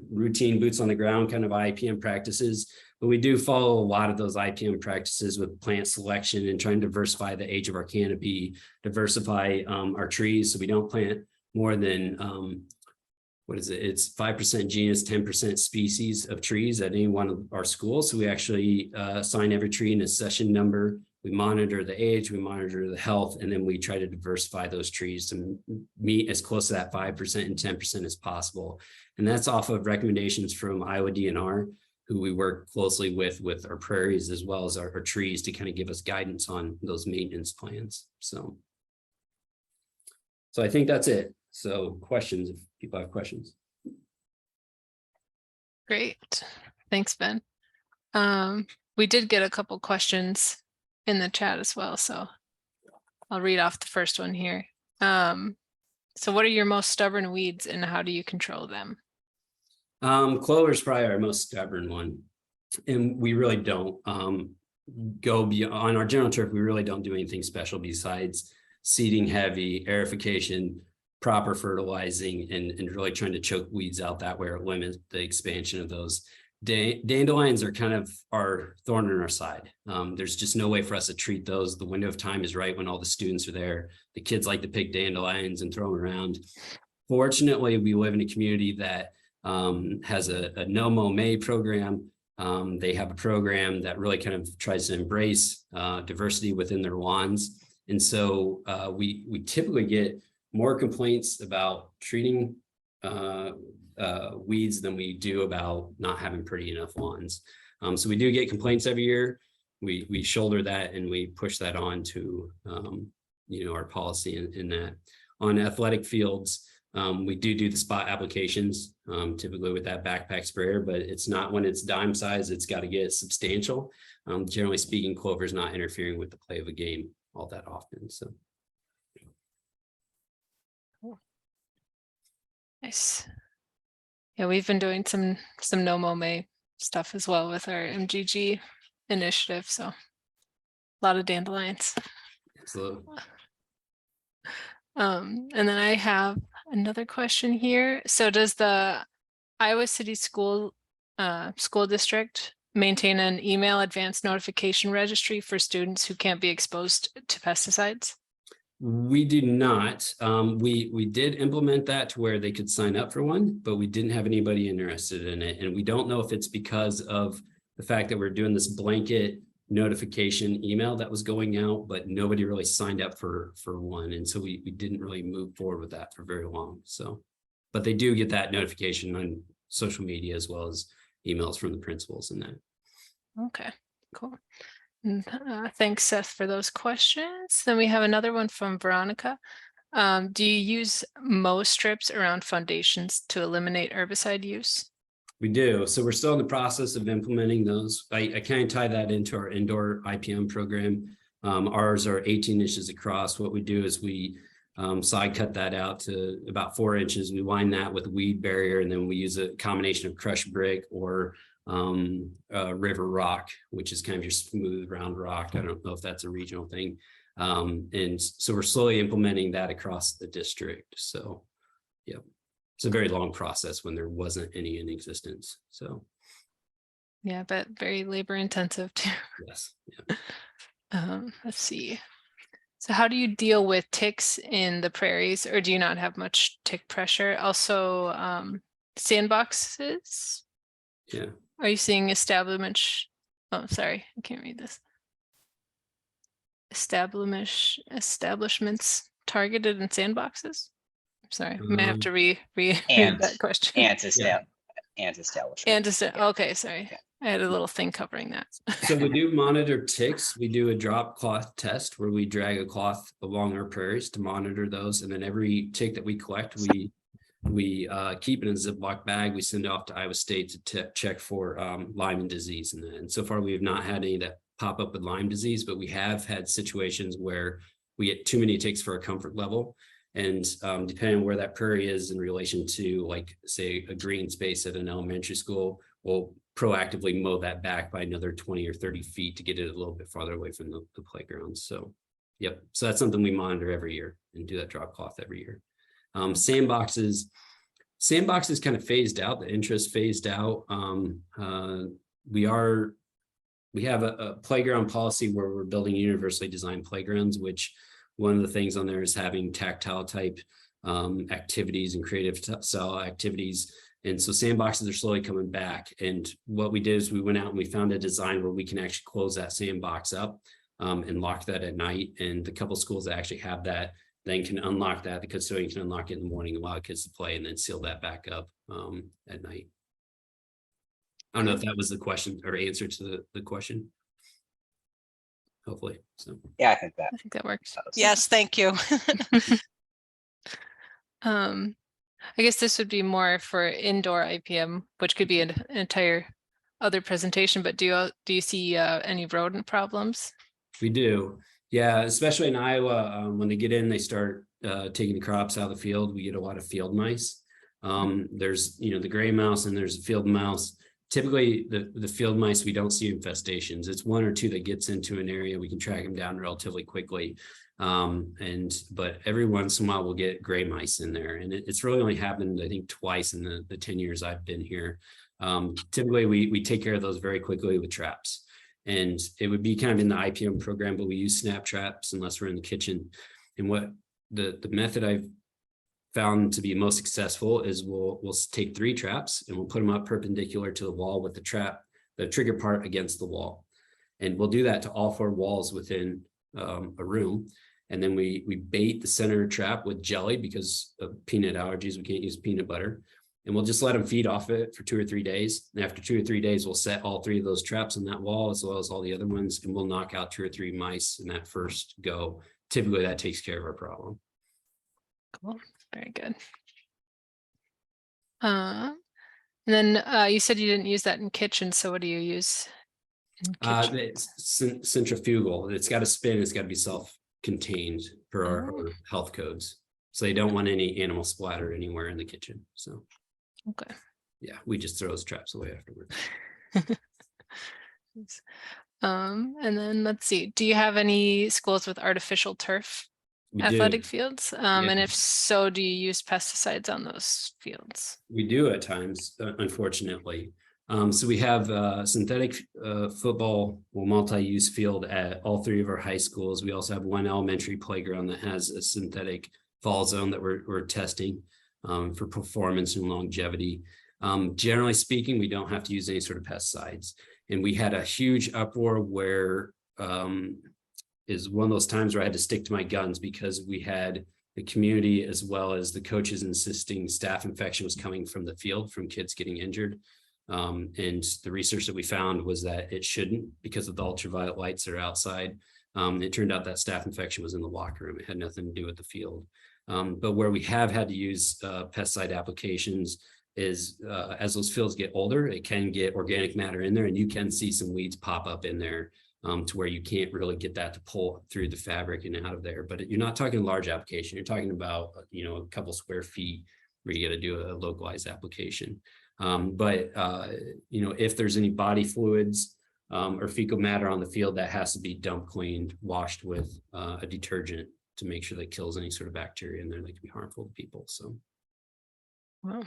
routine boots on the ground kind of IPM practices, but we do follow a lot of those IPM practices with plant selection and trying to diversify the age of our canopy, diversify our trees. So we don't plant more than what is it? It's 5% genus, 10% species of trees at any one of our schools. So we actually assign every tree in a session number. We monitor the age, we monitor the health, and then we try to diversify those trees to meet as close to that 5% and 10% as possible. And that's off of recommendations from Iowa DNR, who we work closely with our prairies as well as our trees to kind of give us guidance on those maintenance plans. So I think that's it. So questions, if people have questions. Great. Thanks, Ben. We did get a couple questions in the chat as well, so I'll read off the first one here. So what are your most stubborn weeds and how do you control them? Clover is probably our most stubborn one, and we really don't go beyond on our general turf. We really don't do anything special besides seeding heavy, aerification, proper fertilizing, and really trying to choke weeds out that way or limit the expansion of those. Dandelions are kind of our thorn in our side. There's just no way for us to treat those. The window of time is right when all the students are there. The kids like to pick dandelions and throw them around. Fortunately, we live in a community that has a no mow May program. They have a program that really kind of tries to embrace diversity within their lawns. And so we typically get more complaints about treating weeds than we do about not having pretty enough lawns. So we do get complaints every year. We shoulder that and we push that on to our policy in that. On athletic fields, we do the spot applications, typically with that backpack sprayer, but it's not when it's dime size, it's got to get substantial. Generally speaking, Clover is not interfering with the play of a game all that often. So. Nice. Yeah, we've been doing some no mow May stuff as well with our MGG initiative. So a lot of dandelions. So And then I have another question here. So does the Iowa City School District maintain an email advance notification registry for students who can't be exposed to pesticides? we do not. We did implement that to where they could sign up for one, but we didn't have anybody interested in it. And we don't know if it's because of the fact that we're doing this blanket notification email that was going out, but nobody really signed up for one. And so we didn't really move forward with that for very long. So, but they do get that notification on social media as well as emails from the principals and that. Okay, cool. Thanks, Seth, for those questions. Then we have another one from Veronica. Do you use mow strips around foundations to eliminate herbicide use? We do. So we're still in the process of implementing those. I kind of tie that into our indoor IPM program. Ours are 18 inches across. What we do is we side cut that out to about 4 inches. We line that with weed barrier, and then we use a combination of crushed brick or river rock, which is kind of your smooth round rock. I don't know if that's a regional thing. And so we're slowly implementing that across the district. So, yeah, it's a very long process when there wasn't any in existence. So, yeah, but very labor intensive too. yes. Yeah. Let's see. So how do you deal with ticks in the prairies, or do you not have much tick pressure? Also, sandboxes. Yeah. Are you seeing establishments? Oh, sorry, I can't read this. Establishments targeted in sandboxes? I'm sorry, I may have to read that question. And establishment. Okay, sorry. Yeah. I had a little thing covering that. So we do monitor ticks. We do a drop cloth test where we drag a cloth along our prairies to monitor those. And then every tick that we collect, we keep it in a Ziploc bag. We send it off to Iowa State to check for Lyme disease. And so far, we have not had any that pop up with Lyme disease, but we have had situations where we get too many ticks for our comfort level. And depending on where that prairie is in relation to, like, say, a green space at an elementary school, we'll proactively mow that back by another 20 or 30 feet to get it a little bit farther away from the playground. So, yep. So that's something we monitor every year and do that drop cloth every year. Sandboxes kind of phased out, the interest phased out. We have a playground policy where we're building universally designed playgrounds, which one of the things on there is having tactile type activities and creative style activities. And so sandboxes are slowly coming back. And what we did is we went out and we found a design where we can actually close that sandbox up and lock that at night. And the couple schools that actually have that then can unlock that. The custodian can unlock it in the morning, allow kids to play, and then seal that back up at night. I don't know if that was the question or answer to the question. Hopefully. So Yeah, I think that works. Yes, thank you. I guess this would be more for indoor IPM, which could be an entire other presentation, but do you see any rodent problems? We do. Yeah, especially in Iowa, when they get in, they start taking the crops out of the field. We get a lot of field mice. There's, the gray mouse and there's a field mouse. Typically, the field mice, we don't see infestations. It's one or two that gets into an area. We can track them down relatively quickly. But every once in a while we'll get gray mice in there, and it's really only happened, I think, twice in the 10 years I've been here. Typically we take care of those very quickly with traps, and it would be kind of in the IPM program, but we use snap traps unless we're in the kitchen. And what the method I've found to be most successful is we'll take 3 traps and we'll put them up perpendicular to the wall with the trigger part against the wall, and we'll do that to all 4 walls within a room. And then we bait the center trap with jelly because of peanut allergies. We can't use peanut butter, and we'll just let them feed off it for 2 or 3 days. And after 2 or 3 days, we'll set all 3 of those traps on that wall as well as all the other ones, and we'll knock out 2 or 3 mice in that first go. Typically that takes care of our problem. Cool, very good. And then you said you didn't use that in kitchen, so what do you use Kitchen. It's centrifugal. It's got to spin. It's got to be self-contained per our health codes. So they don't want any animal splatter anywhere in the kitchen. So, Okay. yeah, we just throw those traps away afterwards. And then let's see, do you have any schools with artificial turf We athletic do. fields? Yeah. And if so, do you use pesticides on those fields? We do at times, unfortunately. So we have synthetic football, well, multi-use field at all three of our high schools. We also have one elementary playground that has a synthetic fall zone that we're testing for performance and longevity. Generally speaking, we don't have to use any sort of pesticides. And we had a huge uproar where is one of those times where I had to stick to my guns because we had the community as well as the coaches insisting staph infection was coming from the field from kids getting injured. And the research that we found was that it shouldn't because of the ultraviolet lights that are outside. It turned out that staph infection was in the locker room. It had nothing to do with the field. But where we have had to use pesticide applications is as those fields get older, it can get organic matter in there and you can see some weeds pop up in there to where you can't really get that to pull through the fabric and out of there. But you're not talking large application. You're talking about, a couple square feet where you got to do a localized application. But if there's any body fluids or fecal matter on the field, that has to be dump cleaned, washed with a detergent to make sure that kills any sort of bacteria in there that can be harmful to people. So. Wow.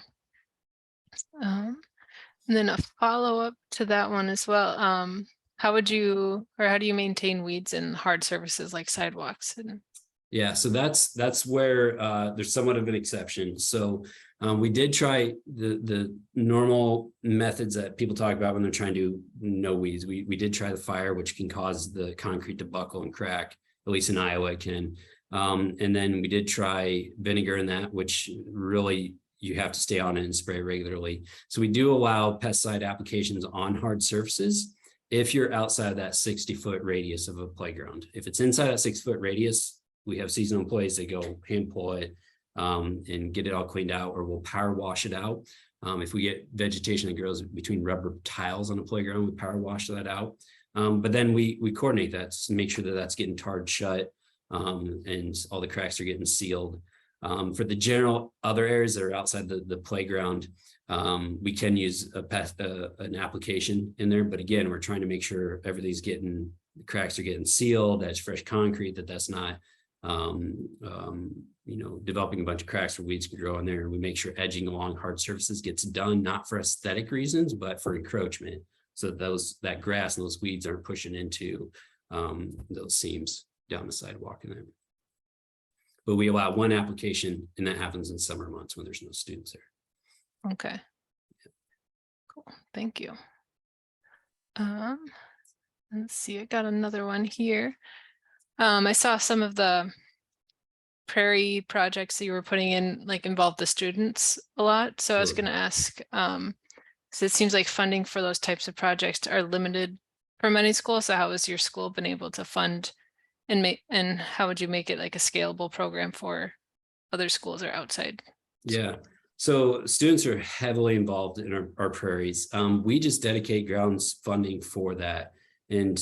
And then a follow-up to that one as well. How do you maintain weeds in hard surfaces like sidewalks? Yeah, so that's where there's somewhat of an exception. So we did try the normal methods that people talk about when they're trying to do no weeds. We did try the fire, which can cause the concrete to buckle and crack, at least in Iowa it can. And then we did try vinegar in that, which really you have to stay on it and spray regularly. So we do allow pesticide applications on hard surfaces if you're outside of that 60-foot radius of a playground. If it's inside that 6-foot radius, we have seasonal employees that go hand pull it and get it all cleaned out, or we'll power wash it out. If we get vegetation that grows between rubber tiles on a playground, we power wash that out. But then we coordinate that to make sure that that's getting tarred shut and all the cracks are getting sealed. For the general other areas that are outside the playground, we can use an application in there. But again, we're trying to make sure everything's the cracks are getting sealed, that's fresh concrete, that's not developing a bunch of cracks where weeds can grow in there. And we make sure edging along hard surfaces gets done, not for aesthetic reasons, but for encroachment. So that grass and those weeds aren't pushing into those seams down the sidewalk in there. But we allow one application, and that happens in summer months when there's no students there. Okay. Cool. Thank you. Let's see, I got another one here. I saw some of the prairie projects that you were putting in involved the students a lot. So I was going to ask, so it seems like funding for those types of projects are limited for many schools. So how has your school been able to fund and how would you make it like a scalable program for other schools or outside? Yeah, so students are heavily involved in our prairies. We just dedicate grounds funding for that. And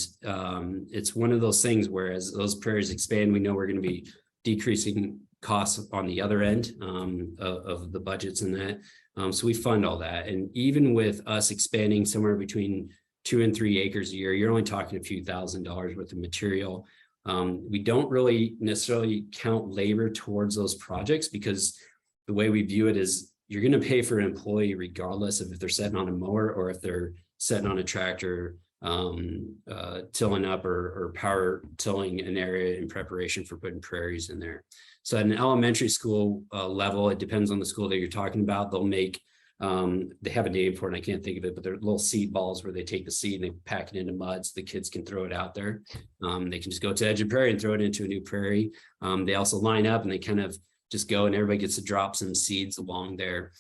it's one of those things where as those prairies expand, we know we're going to be decreasing costs on the other end of the budgets and that. So we fund all that. And even with us expanding somewhere between 2 and 3 acres a year, you're only talking a few $1,000s worth of material. We don't really necessarily count labor towards those projects because the way we view it is you're going to pay for an employee regardless of if they're sitting on a mower or if they're sitting on a tractor tilling up or power tilling an area in preparation for putting prairies in there. So at an elementary school level, it depends on the school that you're talking about. They'll make they have a name for it and I can't think of it, but they're little seed balls where they take the seed and they pack it into mud so the kids can throw it out there. They can just go to the edge of prairie and throw it into a new prairie. They also line up and they kind of just go and everybody gets to drop some seeds along there.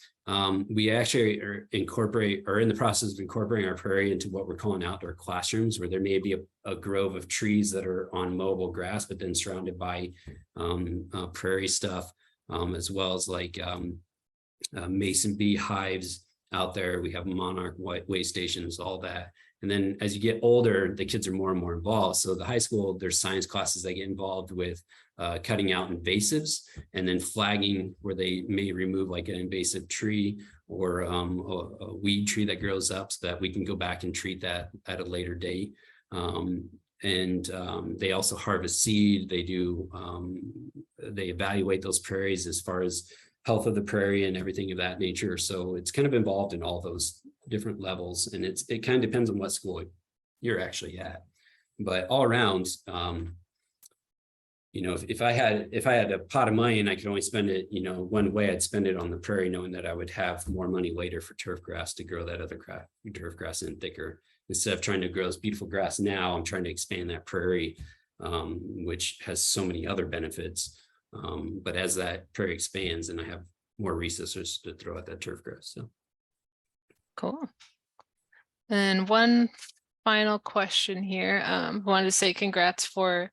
We actually are in the process of incorporating our prairie into what we're calling outdoor classrooms, where there may be a grove of trees that are on mowable grass, but then surrounded by prairie stuff, as well as mason bee hives out there. We have monarch way stations, all that. And then as you get older, the kids are more and more involved. So the high school, there's science classes that get involved with cutting out invasives and then flagging where they may remove like an invasive tree or a weed tree that grows up so that we can go back and treat that at a later date. They also harvest seed. They do, they evaluate those prairies as far as health of the prairie and everything of that nature. So it's kind of involved in all those different levels, and it kind of depends on what school you're actually at. But all around, you know, if I had a pot of money and I could only spend it, you know, one way, I'd spend it on the prairie, knowing that I would have more money later for turf grass to grow that other turf grass in thicker. Instead of trying to grow this beautiful grass now, I'm trying to expand that prairie, which has so many other benefits. But as that prairie expands, and I have more resources to throw at that turf grass. So Cool. And one final question here. I wanted to say congrats for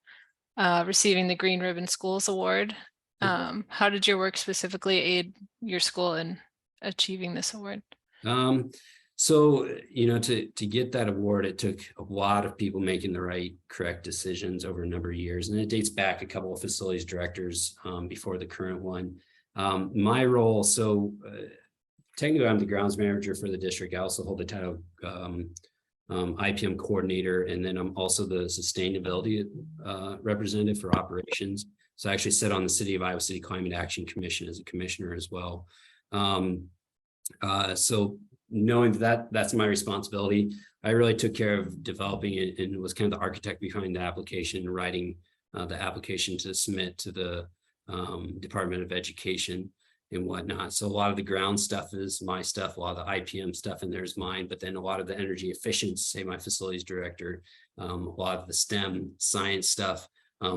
receiving the Green Ribbon Schools Award. How did your work specifically aid your school in achieving this award? So, you know, to get that award, it took a lot of people making the correct decisions over a number of years. And it dates back a couple of facilities directors before the current one. My role, so technically I'm the grounds manager for the district. I also hold the title IPM coordinator, and then I'm also the sustainability representative for operations. So I actually sit on the City of Iowa City Climate Action Commission as a commissioner as well. So knowing that that's my responsibility, I really took care of developing it and was kind of the architect behind the application, writing the application to submit to the Department of Education and whatnot. So a lot of the ground stuff is my stuff, a lot of the IPM stuff in there is mine, but then a lot of the energy efficiency, say my facilities director, a lot of the STEM science stuff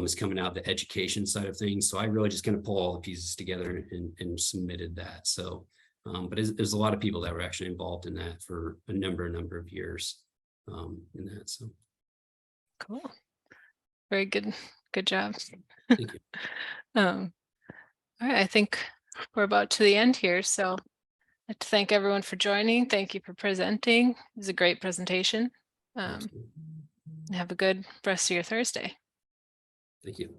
is coming out the education side of things. So I really just kind of pull all the pieces together and submitted that. So but there's a lot of people that were actually involved in that for a number of years in that. So Cool. Very good. Good job. thank you. All right, I think we're about to the end here. So I'd like to thank everyone for joining. Thank you for presenting. It was a great presentation. Have a good rest of your Thursday. Thank you.